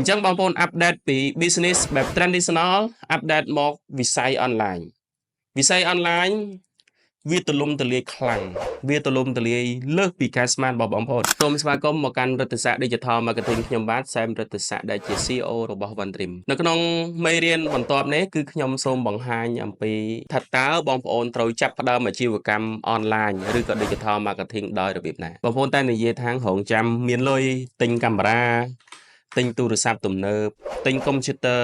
ចឹងបងប្អូនអាប់ដេតពី business បែប traditional អាប់ដេតមកវិស័យ online វិស័យ online វាទូលំទូលាយខ្លាំងវាទូលំទូលាយលើសពីការស្មានរបស់បងប្អូនសូមស្វាគមន៍មកកាន់រដ្ឋសាស្ត្រ Digital Marketing ខ្ញុំបាទសែមរដ្ឋសាស្ត្រដែលជា CEO របស់ One Dream នៅក្នុងមេរៀនបន្ទាប់នេះគឺខ្ញុំសូមបង្ហាញអំពីថាតើបងប្អូនត្រូវចាប់ផ្ដើមអាជីវកម្ម online ឬក៏ Digital Marketing ដោយរបៀបណាបងប្អូនតែនិយាយថារងចាំមានលុយទិញកាមេរ៉ាទិញទូរស័ព្ទទំនើបទិញកុំព្យូទ័រ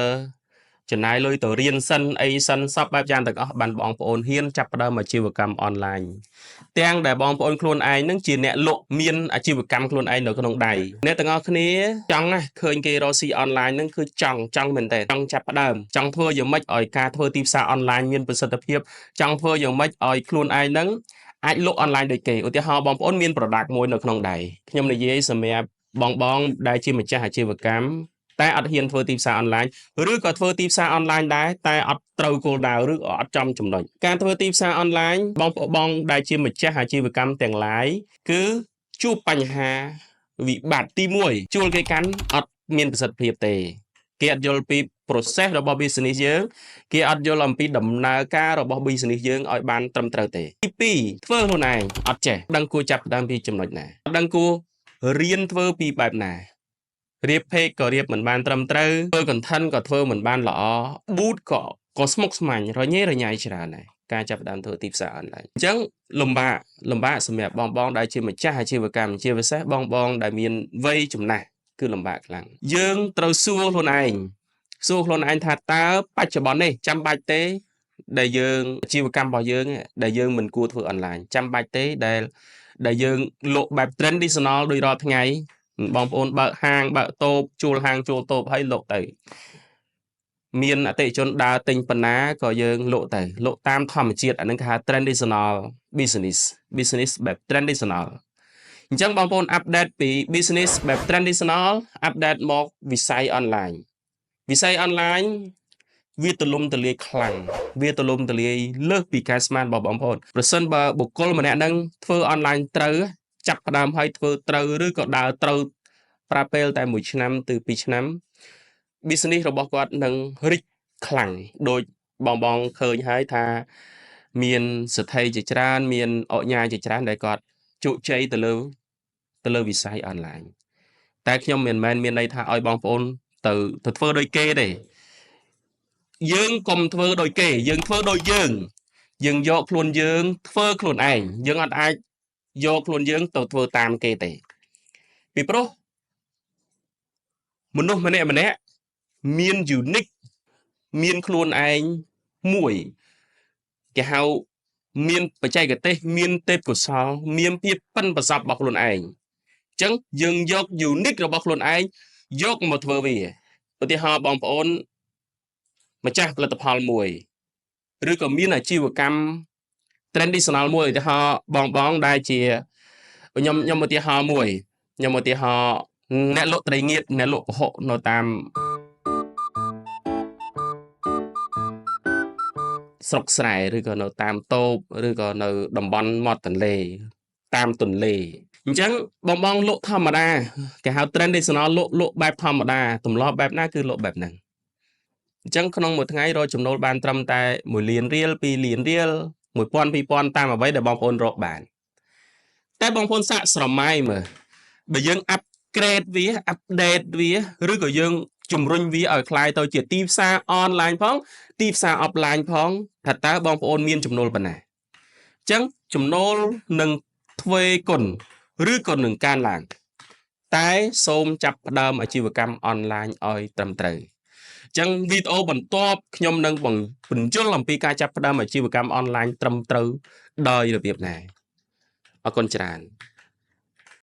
ចំណាយលុយទៅរៀនសិនអីសិនសពបែបយ៉ាងទាំងអស់បានបងប្អូនហ៊ានចាប់ផ្ដើមអាជីវកម្មអនឡាញទាំងដែលបងប្អូនខ្លួនឯងនឹងជាអ្នកលក់មានអាជីវកម្មខ្លួនឯងនៅក្នុងដៃអ្នកទាំងអស់គ្នាចង់ណាឃើញគេរកស៊ីអនឡាញនឹងគឺចង់មែនតើចង់ចាប់ផ្ដើមចង់ធ្វើយ៉ាងម៉េចឲ្យការធ្វើទីផ្សារអនឡាញមានប្រសិទ្ធភាពចង់ធ្វើយ៉ាងម៉េចឲ្យខ្លួនឯងនឹងអាចលក់អនឡាញដូចគេឧទាហរណ៍បងប្អូនមាន product មួយនៅក្នុងដៃខ្ញុំនិយាយសម្រាប់បងដែលជាម្ចាស់អាជីវកម្មតែអត់ហ៊ានធ្វើទីផ្សារអនឡាញឬក៏ធ្វើទីផ្សារអនឡាញដែរតែអត់ត្រូវគោលដៅឬក៏អត់ចំចំណុចការធ្វើទីផ្សារអនឡាញបងដែលជាម្ចាស់អាជីវកម្មទាំងឡាយគឺជួបបញ្ហាវិបត្តិទី1ជួលគេកាន់អត់មានប្រសិទ្ធភាពទេគេអត់យល់ពី process របស់ business យើងគេអត់យល់អំពីដំណើរការរបស់ business យើងឲ្យបានត្រឹមត្រូវទេទី2ធ្វើខ្លួនឯងអត់ចេះដឹងគួរចាប់ផ្ដើមពីចំណុចណាអត់ដឹងគួររៀនធ្វើពីបែបណារៀបពេកក៏រៀបមិនបានត្រឹមត្រូវធ្វើ content ក៏ធ្វើមិនបានល្អ boot ក៏ស្មុគស្មាញរញ៉េរញ៉ៃច្រើនដែរការចាប់ផ្ដើមធ្វើទីផ្សារអនឡាញអញ្ចឹងលំបាកសម្រាប់បងដែលជាម្ចាស់អាជីវកម្មជាពិសេសបងដែលមានវ័យចំណាស់គឺលំបាកខ្លាំងយើងត្រូវសួរខ្លួនឯងថាតើបច្ចុប្បន្ននេះចាំបាច់ទេដែលយើងអាជីវកម្មរបស់យើងដែលយើងមិនគួរធ្វើអនឡាញចាំបាច់ទេដែលយើងលក់បែប traditional ដូចរាល់ថ្ងៃបងប្អូនបើកហាងបើកតូបជួលហាងជួលតូបឲ្យលក់ទៅមានអតិថិជនដើរទិញប៉ុណ្ណាក៏យើងលក់ទៅលក់តាមធម្មជាតិអានឹងគេហៅ traditional business បែប traditional អញ្ចឹងបងប្អូនអាប់ដេតពី business បែប traditional អាប់ដេតមកវិស័យ online វាទូលំទូលាយខ្លាំងវាទូលំទូលាយលើសពីការស្មានរបស់បងប្អូនប្រសិនបើបុគ្គលម្នាក់ហ្នឹងធ្វើអនឡាញត្រូវចាប់ផ្ដើមឲ្យធ្វើត្រូវឬក៏ដើរត្រូវប្រើពេលតែ1ឆ្នាំទៅ2ឆ្នាំ business របស់គាត់នឹងរីកខ្លាំងដោយបងឃើញហើយថាមានសទ្ធិជាច្រើនមានអញ្ញាជាច្រើនដែលគាត់ជោគជ័យទៅលើវិស័យអនឡាញតែខ្ញុំមិនមែនមានន័យថាឲ្យបងប្អូនទៅធ្វើដូចគេទេយើងកុំធ្វើដូចគេយើងធ្វើដូចយើងយកខ្លួនយើងធ្វើខ្លួនឯងយើងអត់អាចយកខ្លួនយើងទៅធ្វើតាមគេទេពីព្រោះមនុស្សម្នាក់មាន unique មានខ្លួនឯងមួយគេហៅមានបច្ចេកទេសមានទេពកោសល្យមានភាពប៉ិនប្រសប់របស់ខ្លួនឯងអញ្ចឹងយើងយក unique របស់ខ្លួនឯងយកមកធ្វើវាឧទាហរណ៍បងប្អូនម្ចាស់ផលិតផលមួយឬក៏មានអាជីវកម្ម traditional មួយឧទាហរណ៍បងដែលជាខ្ញុំឧទាហរណ៍មួយខ្ញុំឧទាហរណ៍អ្នកលក់ត្រីងៀតអ្នកលក់ពហុនៅតាមស្រុកស្រែឬក៏នៅតាមតូបឬក៏នៅតំបន់មាត់ទន្លេតាមទន្លេអញ្ចឹងបងលក់ធម្មតាគេហៅ traditional លក់បែបធម្មតាទម្លាប់បែបណាគឺលក់បែបហ្នឹងអញ្ចឹងក្នុងមួយថ្ងៃរកចំណូលបានត្រឹមតែ1លានរៀល2លានរៀល1000 2000តាមអ្វីដែលបងប្អូនរកបានតែបងប្អូនសាកស្រមៃមើលបើយើងអាប់ក្រេតវាអាប់ដេតវាឬក៏យើងជំរុញវាឲ្យคล้ายទៅជាទីផ្សារអនឡាញផងទីផ្សារអហ្វឡាញផងថាតើបងប្អូនមានចំណូលប៉ុណ្ណាអញ្ចឹងចំណូលនឹងទ្វេគុណឬក៏នឹងកើនឡើងតែសូមចាប់ផ្ដើមអាជីវកម្មអនឡាញឲ្យត្រឹមត្រូវអញ្ចឹងវីដេអូបន្ទាប់ខ្ញុំនឹងបញ្យល់អំពីការចាប់ផ្ដើមអាជីវកម្មអនឡាញត្រឹមត្រូវដោយរបៀបណាអរគុណច្រើន